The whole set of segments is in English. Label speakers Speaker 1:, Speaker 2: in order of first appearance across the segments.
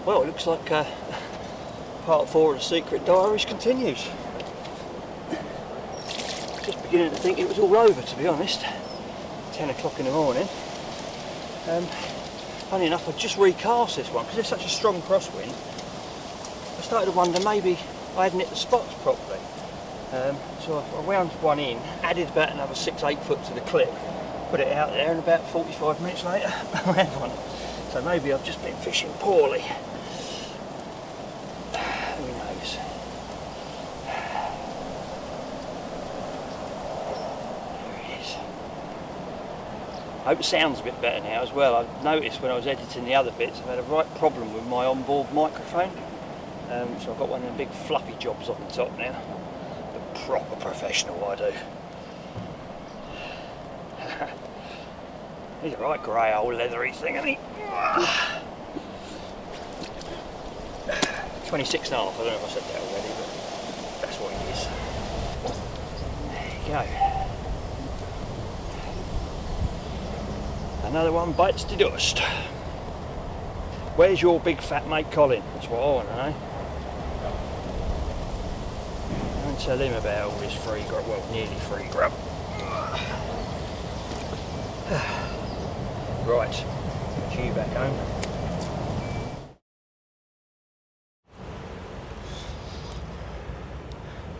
Speaker 1: Well, it looks like part 4 of the Secret Diaries continues. Just beginning to think it was all over, to be honest. 10 o'clock in the morning. Funny enough, I just recast this one because it's such a strong crosswind. I started to wonder maybe I hadn't hit the spots properly. So I wound one in, added about another 6-8 foot to the clip, put it out there, and about 45 minutes later I had one. So maybe I've just been fishing poorly. Who knows? There it is. I hope it sounds a bit better now as well. I've noticed when I was editing the other bits I've had a right problem with my onboard microphone. So I've got one of them big fluffy jobs on the top now. The proper professional I do. He's a right grey old leathery thing, isn't he? 26 and a half, I don't know if I said that already, but that's what it is. There you go. Another one bites the dust. Where's your big fat mate Colin? That's what I want to know. Don't tell him about all this free grub, well, nearly free grub. Right, get you back home.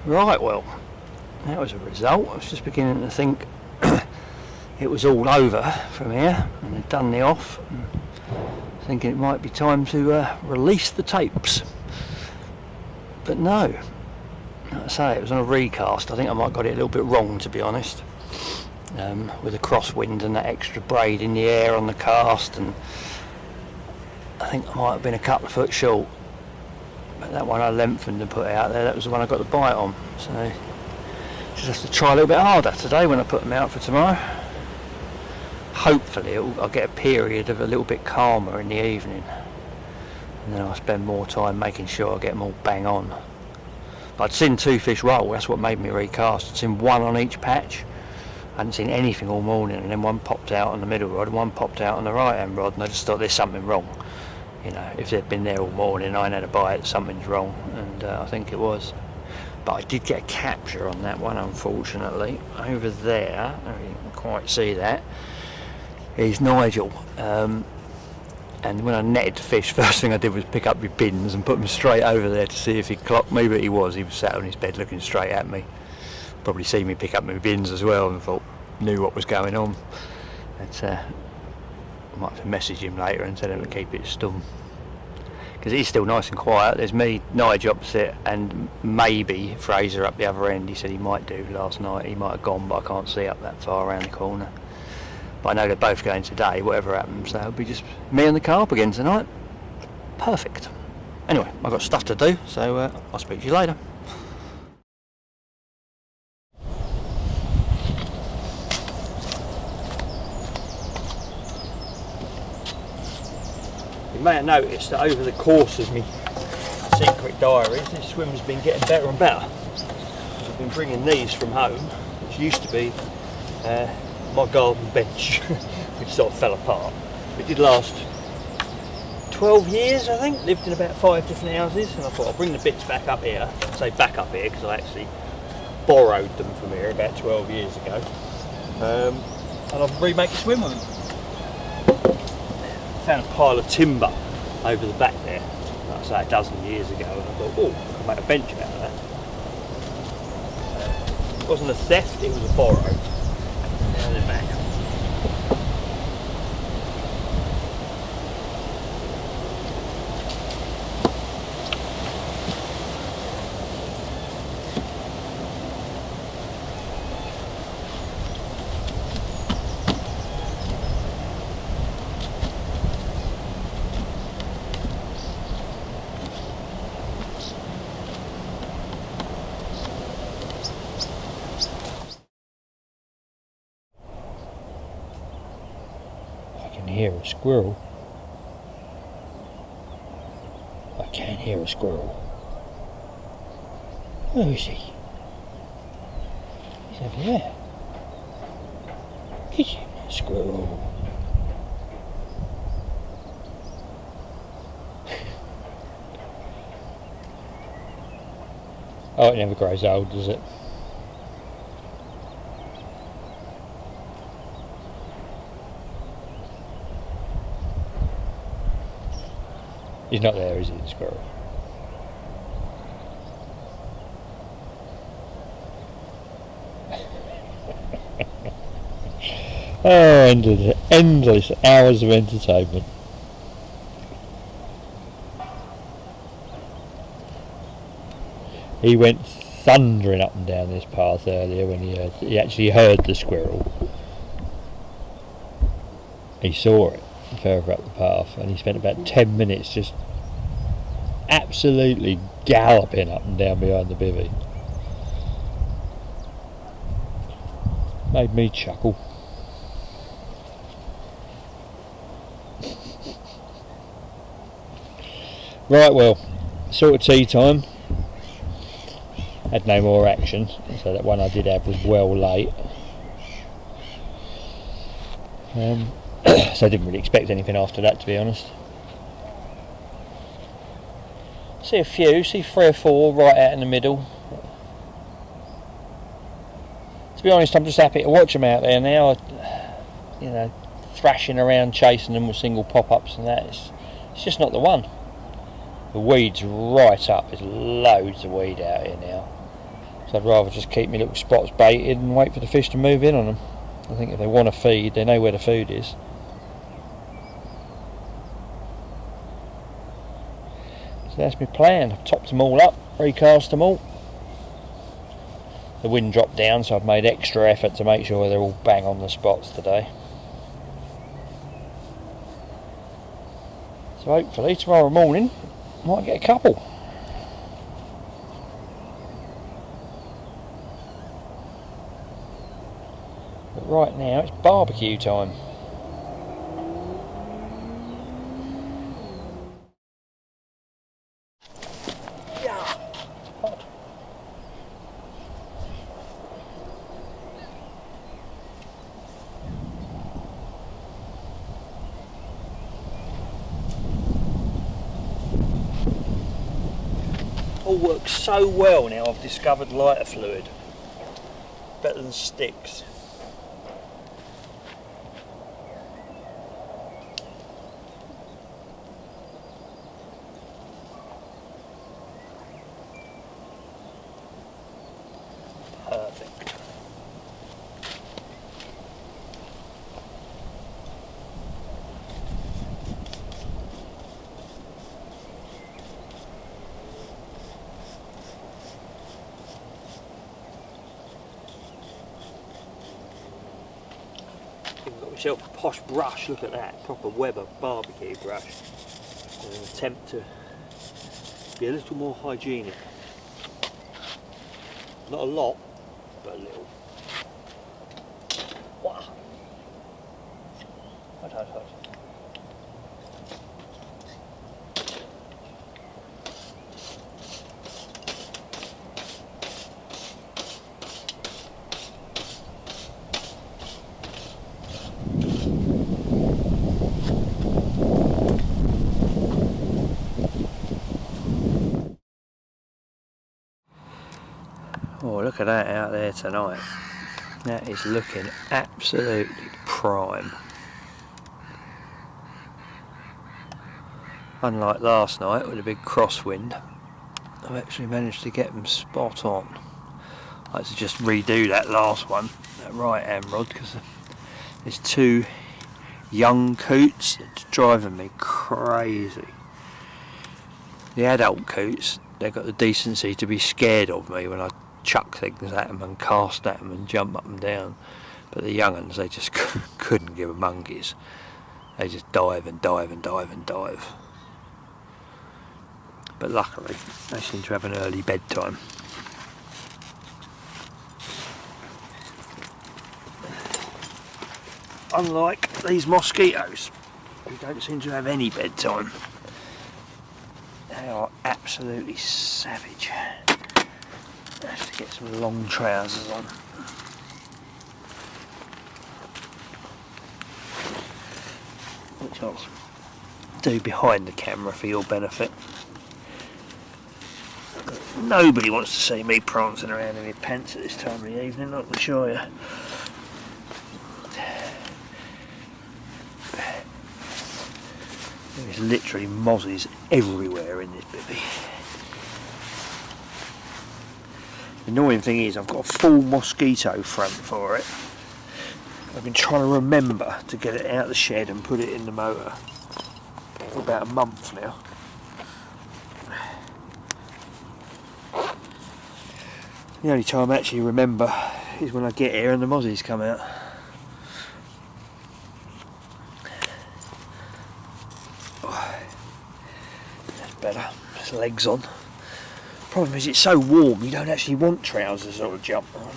Speaker 1: Right, well, that was a result. I was just beginning to think it was all over from here, and they'd done the off. Thinking it might be time to release the tapes, but no. Like I say, it was on a recast. I think I might have got it a little bit wrong, to be honest, with the crosswind and that extra braid in the air on the cast, and I think I might have been a couple of foot short. But that one I lengthened and put out there, that was the one I got the bite on, so just have to try a little bit harder today when I put them out for tomorrow. Hopefully I'll get a period of a little bit calmer in the evening, and then I'll spend more time making sure I get them all bang on. I'd seen 2 fish roll, that's what made me recast. I'd seen one on each patch. I hadn't seen anything all morning, and then one popped out on the middle rod and one popped out on the right hand rod, and I just thought there's something wrong. You know, if they'd been there all morning, I hadn't had a bite, something's wrong, and I think it was. But I did get a capture on that one, unfortunately. Over there, I didn't quite see that. He's Nigel, and when I netted the fish, first thing I did was pick up my bins and put them straight over there to see if he'd clocked me, but he was sat on his bed looking straight at me. Probably seen me pick up my bins as well and knew what was going on. But I might have to message him later and tell him to keep it stum, because he's still nice and quiet. There's me, Nigel opposite, and maybe Fraser up the other end. He said he might do last night. He might have gone, but I can't see up that far around the corner. But I know they're both going today, whatever happens, so it'll be just me and the carp again tonight. Perfect. Anyway, I've got stuff to do, so I'll speak to you later. You may have noticed that over the course of my Secret Diaries, this swim's been getting better and better. I've been bringing these from home, which used to be my garden bench, which sort of fell apart. It did last 12 years, I think. Lived in about 5 different houses, and I thought I'll bring the bits back up here. I say back up here because I actually borrowed them from here about 12 years ago, and I'll remake a swim with them. Found a pile of timber over the back there, like I say, a dozen years ago, and I thought, oh, I can make a bench out of that. It wasn't a theft, it was a borrow. Now they're back. I can hear a squirrel. I can hear a squirrel. Where is he? He's over there. Get him, squirrel. Oh, it never grows old, does it? He's not there, is he, the squirrel? Oh, endless hours of entertainment. He went thundering up and down this path earlier when he actually heard the squirrel. He saw it further up the path, and he spent about 10 minutes just absolutely galloping up and down behind the bivvy. Made me chuckle. Right, well, sort of tea time. Had no more action, so that one I did have was well late. So I didn't really expect anything after that, to be honest. See see 3 or 4 right out in the middle. To be honest, I'm just happy to watch them out there now. You know, thrashing around, chasing them with single pop-ups and that. It's just not the one. The weed's right up. There's loads of weed out here now. So I'd rather just keep my little spots baited and wait for the fish to move in on them. I think if they want to feed, they know where the food is. So that's my plan. I've topped them all up, recast them all. The wind dropped down, so I've made extra effort to make sure they're all bang on the spots today. So hopefully tomorrow morning might get a couple. But right now it's barbecue time. All works so well now. I've discovered lighter fluid, better than sticks. Perfect. I've got myself a posh brush, look at that, proper Weber barbecue brush. In an attempt to be a little more hygienic. Not a lot, but a little. Wow. Hot. Oh, look at that out there tonight. That is looking absolutely prime. Unlike last night with a big crosswind, I've actually managed to get them spot on. I had to just redo that last one, that right hand rod, because there's 2 young coots. It's driving me crazy. The adult coots, they've got the decency to be scared of me when I chuck things at them and cast at them and jump up and down, but the young uns, they just couldn't give a monkeys. They just dive and dive and dive and dive. But luckily they seem to have an early bedtime. Unlike these mosquitoes, who don't seem to have any bedtime. They are absolutely savage. I have to get some long trousers on. Which I'll do behind the camera for your benefit.
Speaker 2: Nobody wants to see me prancing around in my pants at this time of the evening, I can assure you. There's literally mozzies everywhere in this bivvy. The annoying thing is I've got a full mosquito front for it. I've been trying to remember to get it out of the shed and put it in the motor for about a month now. The only time I actually remember is when I get here and the mozzies come out. That's better. There's legs on. Problem is it's so warm you don't actually want trousers or a jumper on.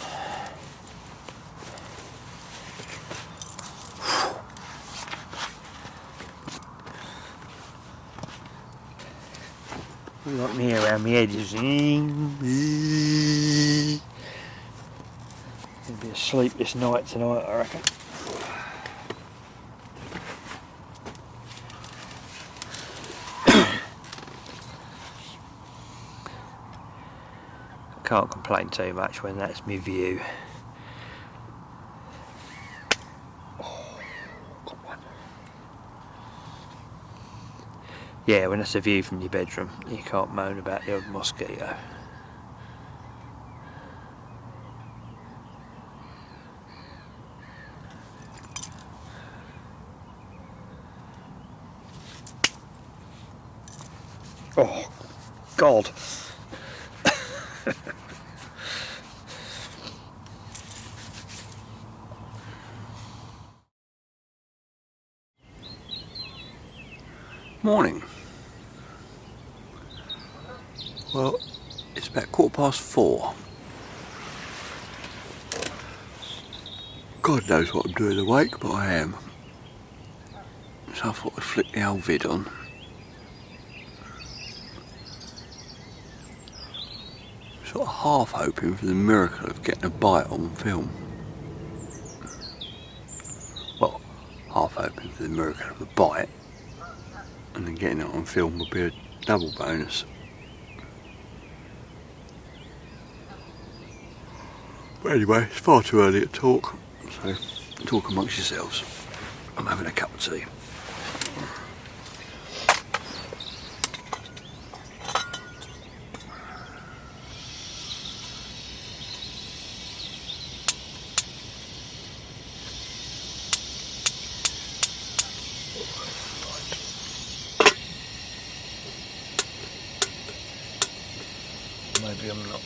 Speaker 2: Like me around my head is it'll be a sleepless night tonight, I reckon. Can't complain too much when that's my view. Oh, got one. Yeah, when that's a view from your bedroom, you can't moan about the old mosquito. Oh, God.
Speaker 1: Morning. Well, it's about 4:15. God knows what I'm doing awake, but I am. So I thought I'd flick the old vid on. Sort of half hoping for the miracle of getting a bite on film. Well, half hoping for the miracle of a bite, and then getting it on film would be a double bonus. But anyway, it's far too early to talk, so talk amongst yourselves. I'm having a cup of tea. Maybe I'm not.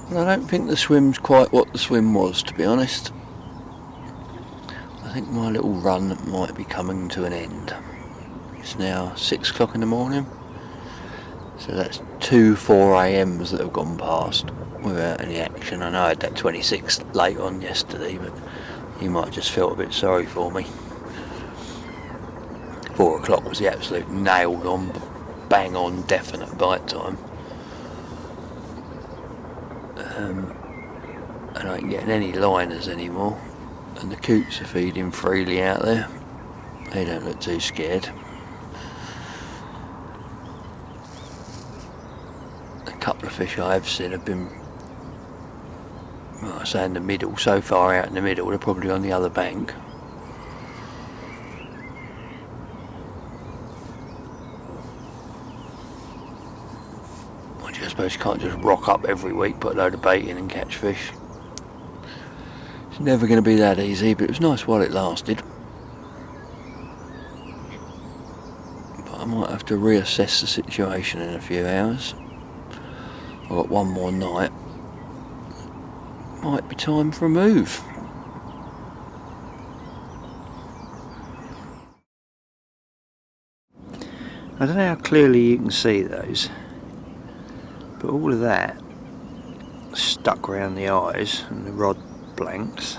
Speaker 1: I don't think the swim's quite what the swim was, to be honest. I think my little run might be coming to an end. It's now 6 o'clock in the morning, so that's 2 4am that have gone past without any action. I know I had that 26 late on yesterday, but you might have just felt a bit sorry for me. 4 o'clock was the absolute nailed on, bang on, definite bite time. And I ain't getting any liners anymore, and the coots are feeding freely out there. They don't look too scared. A couple of fish I have seen have been, well, I say in the middle, so far out in the middle, they're probably on the other bank. I suppose you can't just rock up every week, put a load of bait in and catch fish. It's never going to be that easy, but it was nice while it lasted. But I might have to reassess the situation in a few hours. I've got one more night. Might be time for a move.
Speaker 2: I don't know how clearly you can see those, but all of that stuck around the eyes and the rod blanks.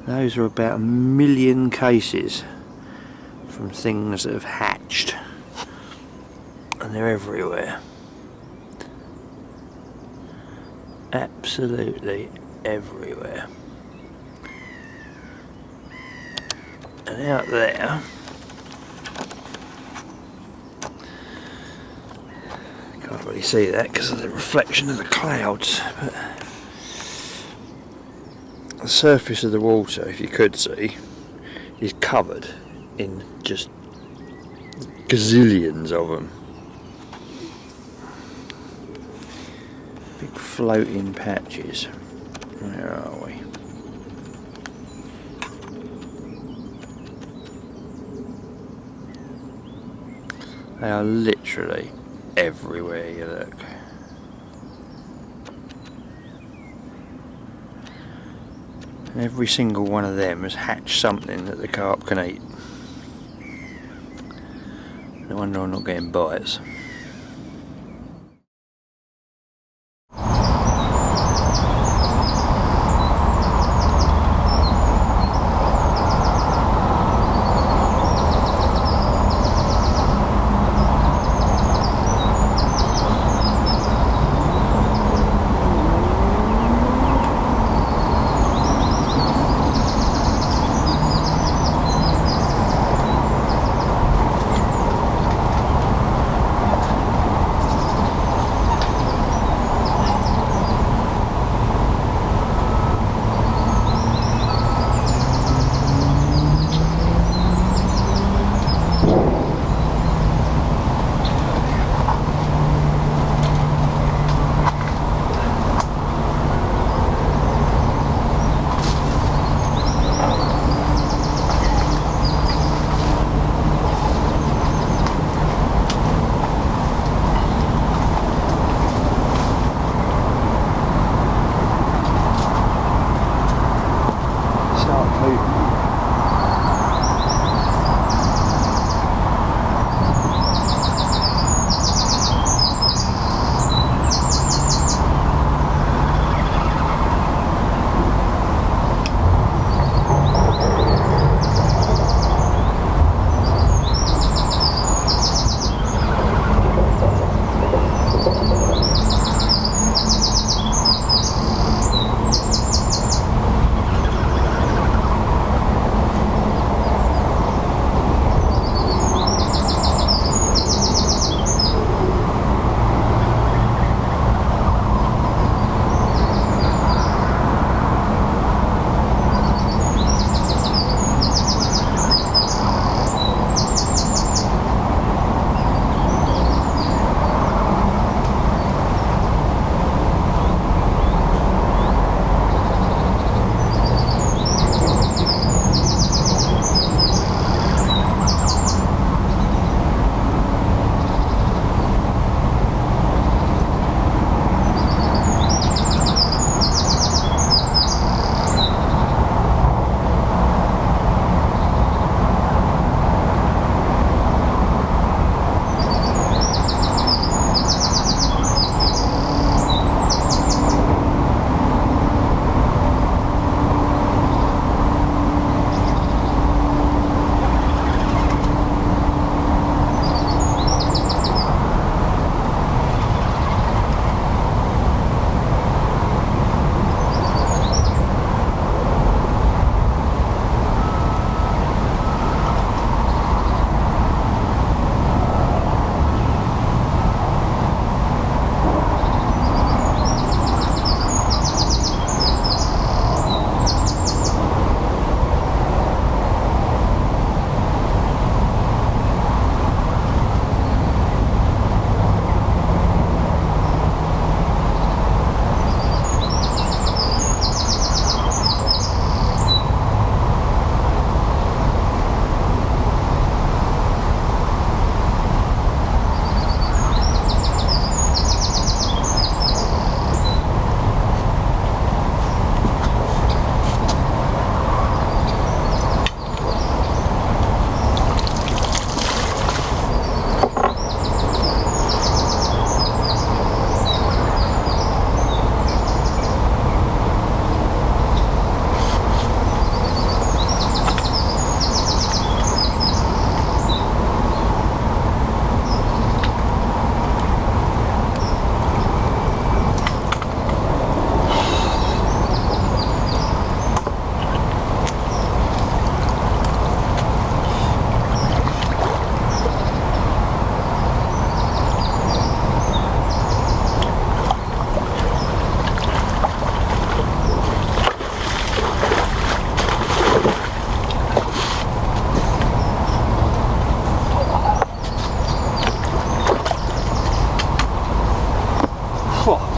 Speaker 2: Those are about 1 million cases from things that have hatched, and they're everywhere. absolutely everywhere. And out there, can't really see that because of the reflection of the clouds, but the surface of the water, if you could see, is covered in just gazillions of them. Big floating patches. Where are we? They are literally everywhere you look. And every single one of them has hatched something that the carp can eat. No wonder I'm not getting bites.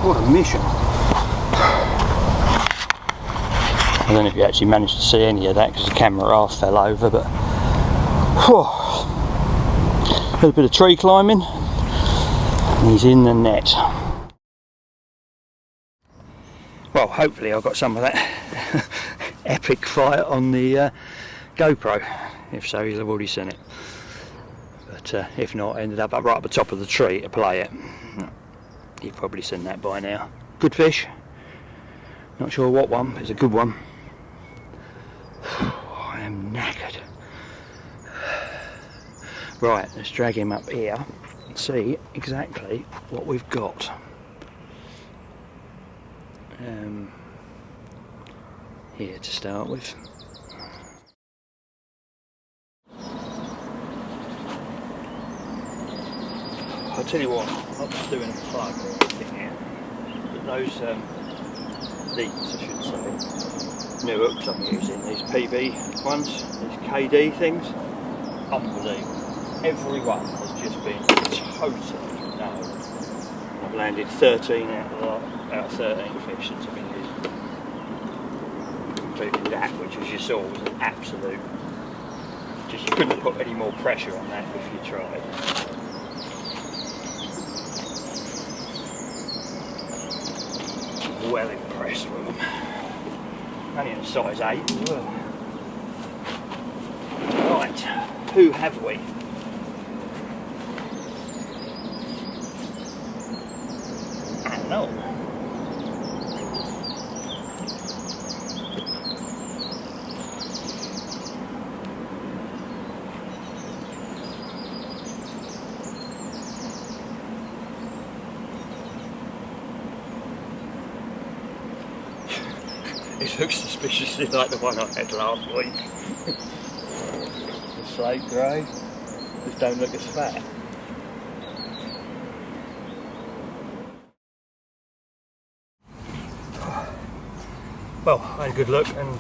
Speaker 2: What a mission.
Speaker 1: I don't know if you actually managed to see any of that because the camera half fell over, but had a bit of tree climbing and he's in the net. Well, hopefully I got some of that epic fight on the GoPro. If so, you'll have already seen it. But if not, I ended up right at the top of the tree to play it. You've probably seen that by now. Good fish. Not sure what one, but it's a good one. I am knackered. Right, let's drag him up here and see exactly what we've got. Here to start with. I'll tell you what, I'm not just doing a plug or anything here, but those leads, I should say, new hooks I'm using, these PB ones, these KD things, unbelievable. Every one has just been totally nailed. I've landed 13 out of 13 fish since I've been using them. Including that, which as you saw was an absolute, just you couldn't put any more pressure on that if you tried. Well impressed with them. Only in a size 8 as well. Right, who have we? No. It looks suspiciously like the one I had last week. The slate grey. Just don't look as fat. Well, I had a good look and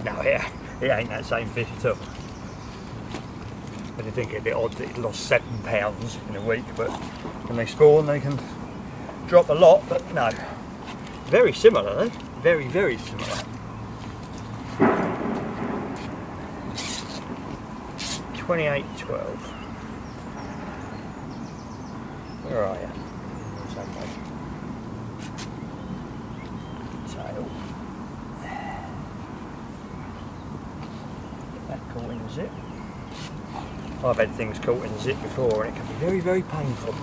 Speaker 1: no, it ain't that same fish at all. I did think it'd be odd that it lost 7 pounds in a week, but when they spawn they can drop a lot, but no. Very similar though, very, very similar. $28.12. Where are you? Somewhere. Tail. Get that caught in a zip. I've had things caught in a zip before and it can be very, very painful.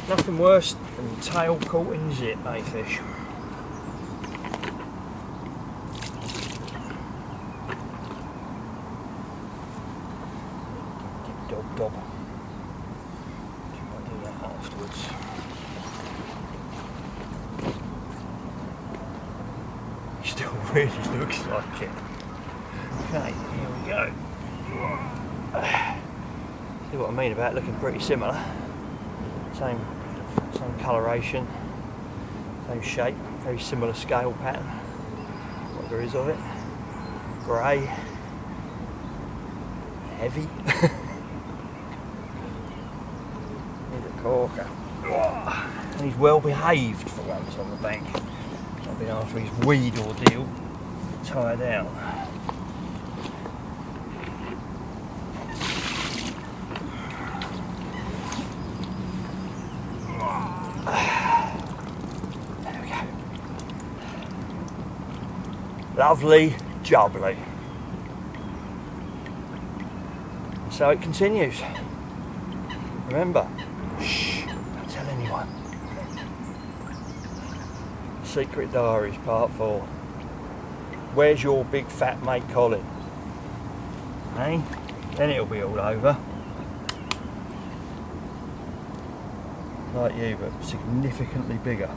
Speaker 1: Nothing worse than tail caught in zip, eh, fish? Dob. I'll do that afterwards. Still really looks like it. Okay, here we go. See what I mean about looking pretty similar. Same coloration, same shape, very similar scale pattern. What there is of it. Grey. Heavy. Here's a corker. And he's well behaved for once on the bank. I've been after his weed ordeal to tie down. There we go. Lovely jubbly. So it continues. Remember, shh, don't tell anyone. Secret Diaries Part 4. Where's your big fat mate Colin? Eh? Then it'll be all over. Like you, but significantly bigger.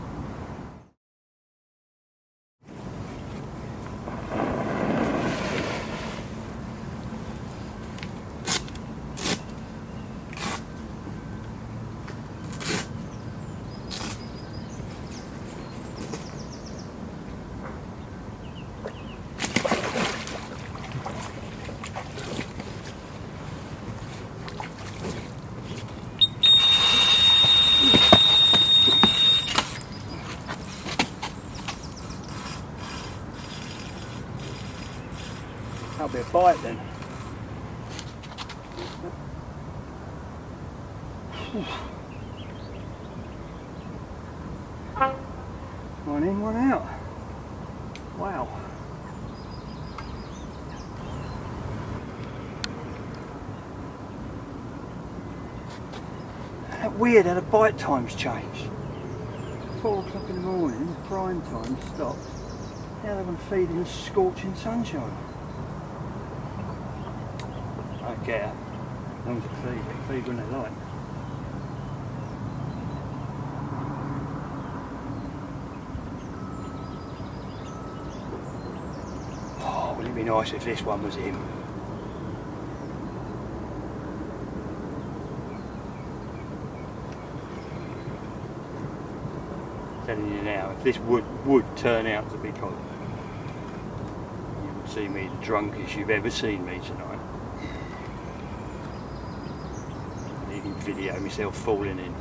Speaker 2: That'll be a bite then. One in, one out. Wow. Isn't that weird how the bite times change? 4 o'clock in the morning, the prime time stops. Now they're going to feed in the scorching sunshine. I don't care. As long as they feed when they like. Oh, wouldn't it be nice if this one was him? Telling you now, if this would turn out to be Colin, you would see me the drunkest you've ever seen me tonight. And even video myself falling in.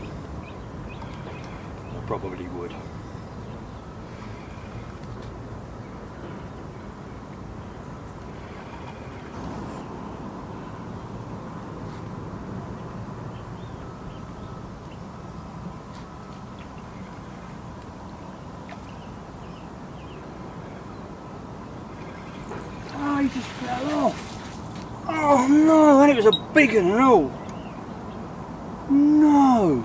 Speaker 2: I probably would. Oh, he just fell off. Oh no, and it was a big one and all. No.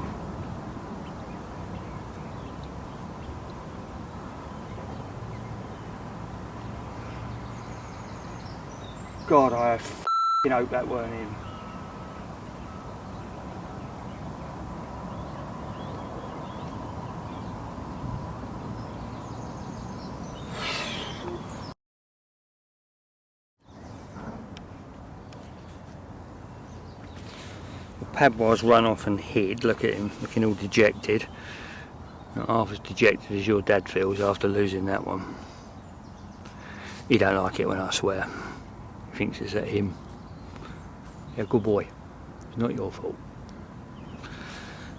Speaker 2: God, I f***ing hope that weren't him. Padwa's run off and hid. Look at him, looking all dejected. Not half as dejected as your dad feels after losing that one. He don't like it when I swear. He thinks it's at him. Yeah, good boy. It's not your fault.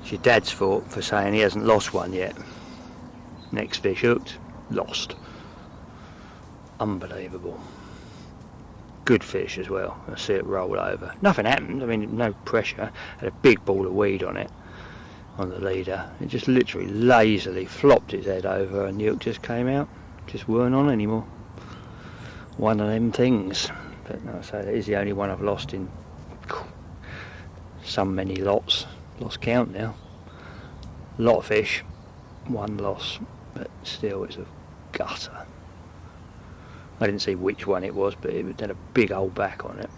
Speaker 2: It's your dad's fault for saying he hasn't lost one yet. Next fish hooked, lost. Unbelievable. Good fish as well. I see it roll over. Nothing happened, I mean, no pressure. Had a big ball of weed on it, on the leader. It just literally lazily flopped its head over and the hook just came out. Just weren't on anymore. One of them things. But no, so that is the only one I've lost in so many lots. Lost count now. Lot of fish, one loss, but still it's a gutter. I didn't see which one it was, but it had a big old back on it.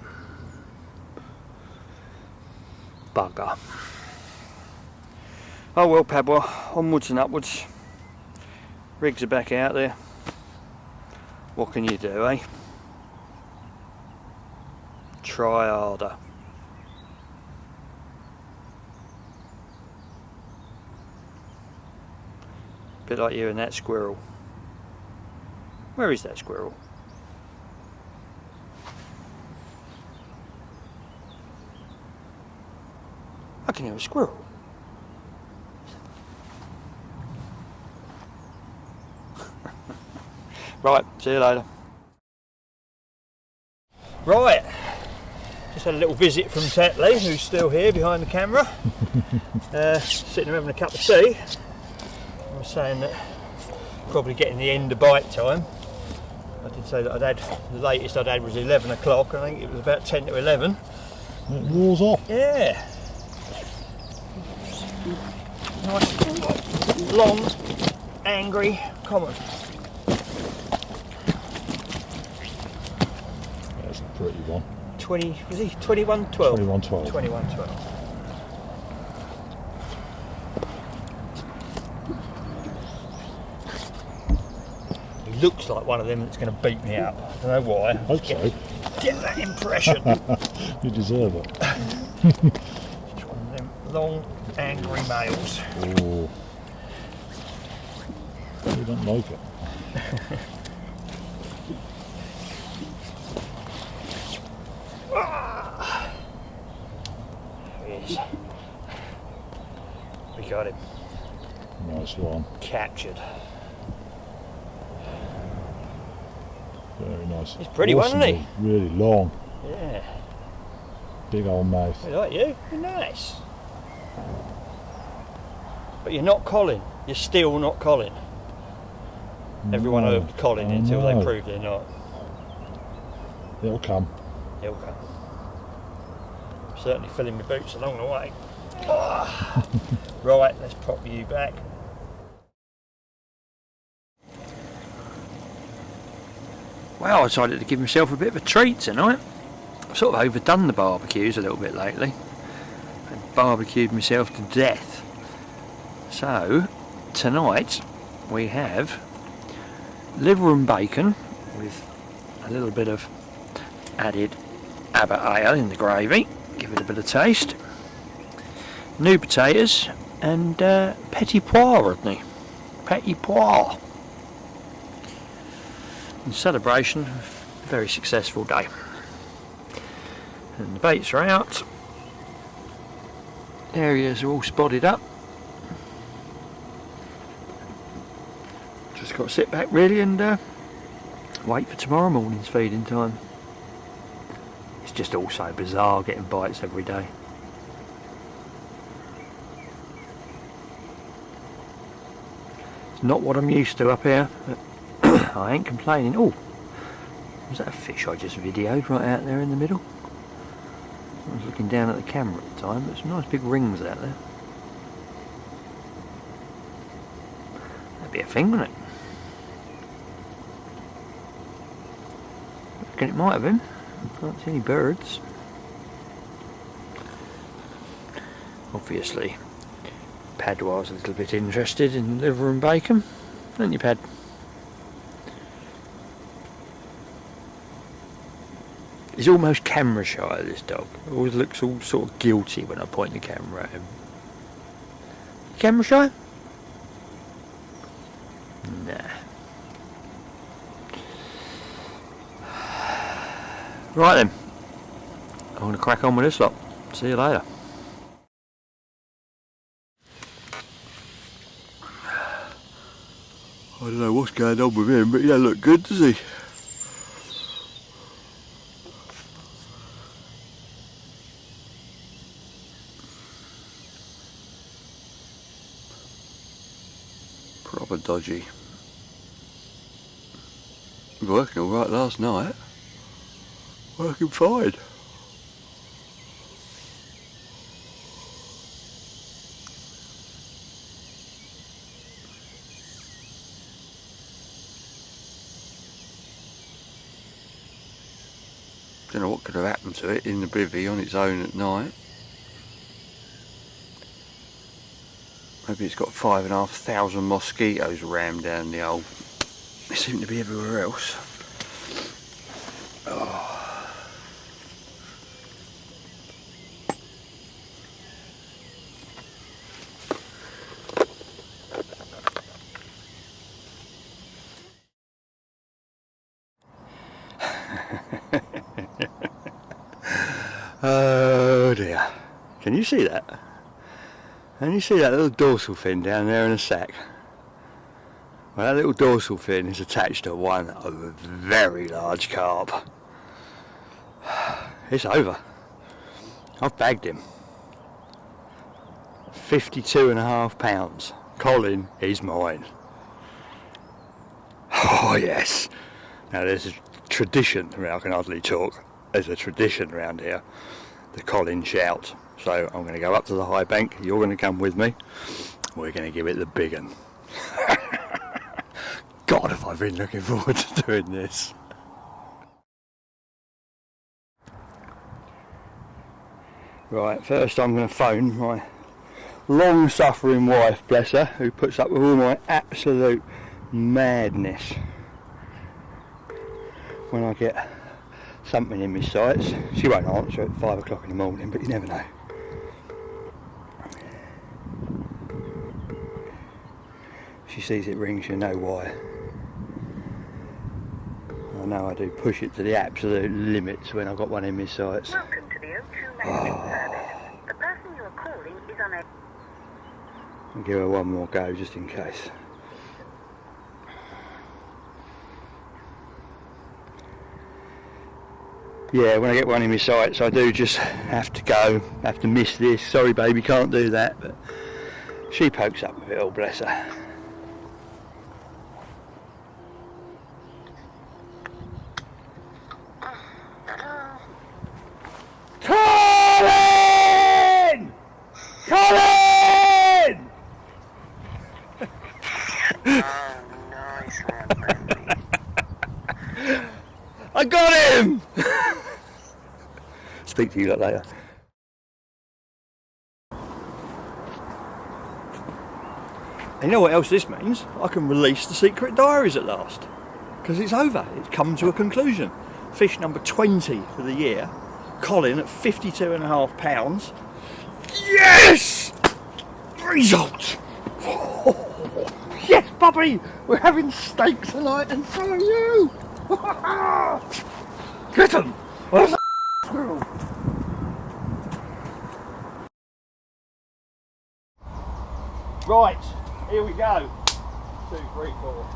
Speaker 2: Bugger. Oh well, Padwa, onwards and upwards. Rigs are back out there. What can you do, eh? Try harder. Bit like you and that squirrel. Where is that squirrel? I can hear a squirrel. Right, see you later. Right, just had a little visit from Tetley, who's still here behind the camera. Sitting there having a cup of tea. I was saying that probably getting the end of bite time. I did say that the latest I'd had was 11 o'clock, I think it was about 10 to 11.
Speaker 3: It roars off.
Speaker 2: Yeah. Nice, long, angry common.
Speaker 3: That's a pretty one.
Speaker 2: 20, was he 21-12?
Speaker 3: 21-12.
Speaker 2: 21-12. He looks like one of them that's going to beat me up. I don't know why.
Speaker 3: I hope so.
Speaker 2: Get that impression.
Speaker 3: You deserve it.
Speaker 2: Just one of them long, angry males.
Speaker 3: Oh. You don't like it.
Speaker 2: There he is. We got him.
Speaker 3: Nice one.
Speaker 2: Captured.
Speaker 3: Very nice. nice.
Speaker 1: He's pretty one, isn't he?
Speaker 3: Awesomely, really long.
Speaker 1: Yeah.
Speaker 3: Big old mouth.
Speaker 1: I like you. You're nice. But you're not Colin. You're still not Colin. Everyone
Speaker 3: No,
Speaker 1: hoped Colin
Speaker 3: I
Speaker 1: until they
Speaker 3: know.
Speaker 1: proved they're not.
Speaker 3: It'll come.
Speaker 1: He'll come. Certainly filling my boots along the way. Right, let's prop you back. Well, I decided to give myself a bit of a treat tonight. I've sort of overdone the barbecues a little bit lately. I barbecued myself to death. So, tonight we have liver and bacon with a little bit of added Abbott ale in the gravy, give it a bit of taste. New potatoes and petit pois, Rodney. Petit pois. In celebration of a very successful day. And the baits are out. Areas are all spotted up. Just got to sit back really and wait for tomorrow morning's feeding time. It's just all so bizarre getting bites every day. It's not what I'm used to up here. I ain't complaining. Oh, was that a fish I just videoed right out there in the middle? I was looking down at the camera at the time, but some nice big rings out there. That'd be a thing, wouldn't it? I reckon it might have been. I can't see any birds. Obviously, Padwa's a little bit interested in liver and bacon, aren't you, Pad? He's almost camera shy, this dog. Always looks all sort of guilty when I point the camera at him. Camera shy? Nah. Right then. I'm going to crack on with this lot. See you later. I don't know what's going on with him, but he don't look good, does he? Proper dodgy. Working alright last night. Working fine. Don't know what could have happened to it in the bivvy on its own at night. Maybe it's got 5,500 mosquitoes rammed down the hole. They seem to be everywhere else. Oh. Oh dear. Can you see that? Can you see that little dorsal fin down there in a sack? Well, that little dorsal fin is attached to one of a very large carp. It's over. I've bagged him. 52.5 pounds. Colin is mine. Oh yes. Now there's a tradition, I can hardly talk. There's a tradition around here. The Colin shout. So I'm going to go up to the high bank. You're going to come with me. We're going to give it the big un. God, have I been looking forward to doing this. Right, first I'm going to phone my long-suffering wife, bless her, who puts up with all my absolute madness when I get something in my sights. She won't answer at 5 o'clock in the morning, but you never know. If she sees it ring, she'll know why. I know I do push it to the absolute limits when I've got one in my sights.
Speaker 4: Welcome to the O2 messaging service. The person you are calling is unable.
Speaker 1: I'll give her one more go just in case. yeah, when I get one in my sights, I do just have to go, have to miss this. Sorry, baby, can't do that. But she pokes up with it all, bless her. COLIN! COLIN!
Speaker 4: Oh, nice one, baby.
Speaker 1: I got him! Speak to you lot later. And you know what else this means? I can release the secret diaries at last. Because it's over, it's come to a conclusion. Fish number 20 for the year, Colin at 52.5 pounds. Yes! Result! Yes, puppy! We're having steak tonight and so are you! Get him! Where's the squirrel? Right, here we go. 2, 3, 4.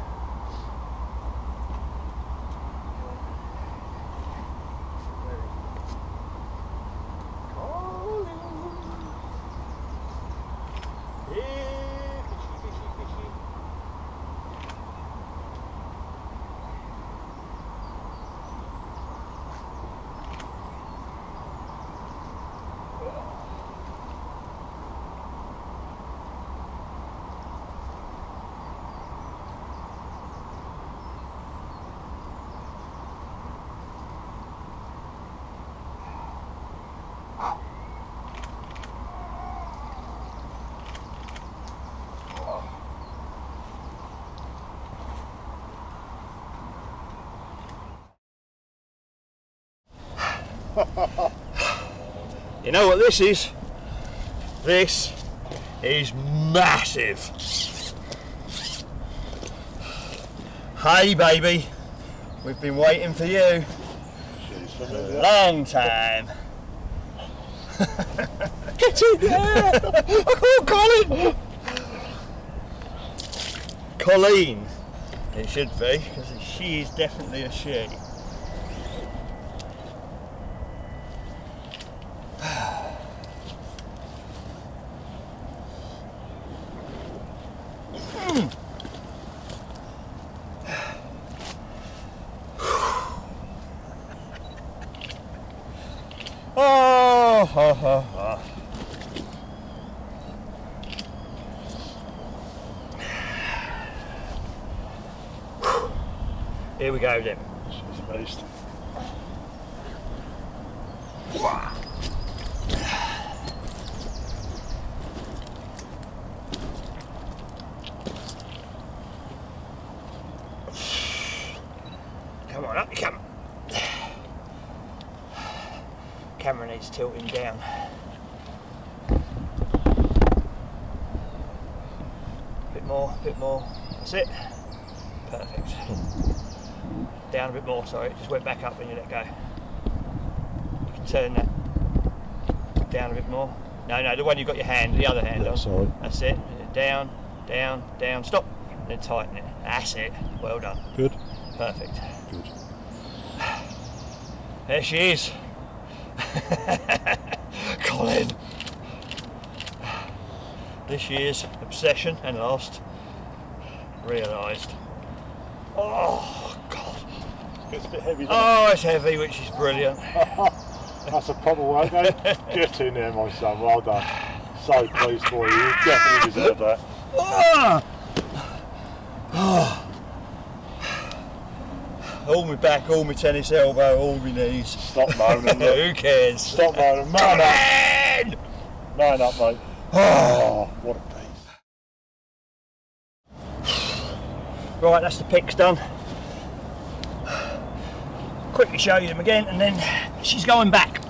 Speaker 1: You know what this is? This is massive. Hey baby, we've been waiting for you a long time. Get in there! Oh, Colin! Colleen, it should be, because she is definitely a she. Here we go then.
Speaker 3: She's amazed.
Speaker 1: Come on, up you come. Camera needs tilting down. Bit more. That's it. Perfect. Down a bit more, sorry, it just went back up when you let go. You can turn that down a bit more. No, the one you've got your hand, the other hand
Speaker 3: Yeah,
Speaker 1: on.
Speaker 3: sorry.
Speaker 1: That's it. Down, stop. And then tighten it. That's it. Well done.
Speaker 3: Good.
Speaker 1: Perfect.
Speaker 3: Good.
Speaker 1: There she is. Colin. This year's obsession and last realised. Oh God.
Speaker 3: It's a bit heavy, isn't
Speaker 1: Oh, it's heavy, which is brilliant.
Speaker 3: it? That's a proper one, mate. Get in there, my son. Well done. So pleased for you. You definitely deserve that.
Speaker 1: All my back, all my tennis elbow, all my knees.
Speaker 3: Stop moaning. Look.
Speaker 1: Who cares?
Speaker 3: Stop moaning. Man up. Man up, mate. Oh, what a piece.
Speaker 1: Right, that's the pics done. Quickly show you them again, and then she's going back.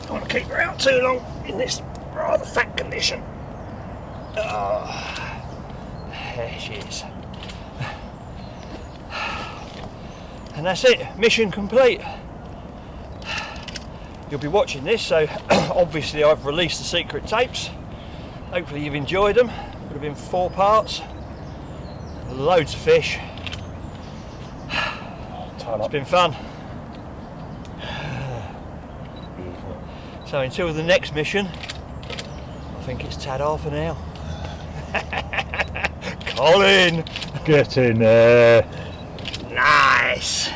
Speaker 1: Don't want to keep her out too long in this rather fat condition. Oh, there she is. And that's it, mission complete. You'll be watching this, so obviously I've released the secret tapes. Hopefully you've enjoyed them. Would have been 4 parts. Loads of fish. It's been fun. So until the next mission, I think it's ta-da for now. Colin!
Speaker 3: Get in there.
Speaker 1: Nice!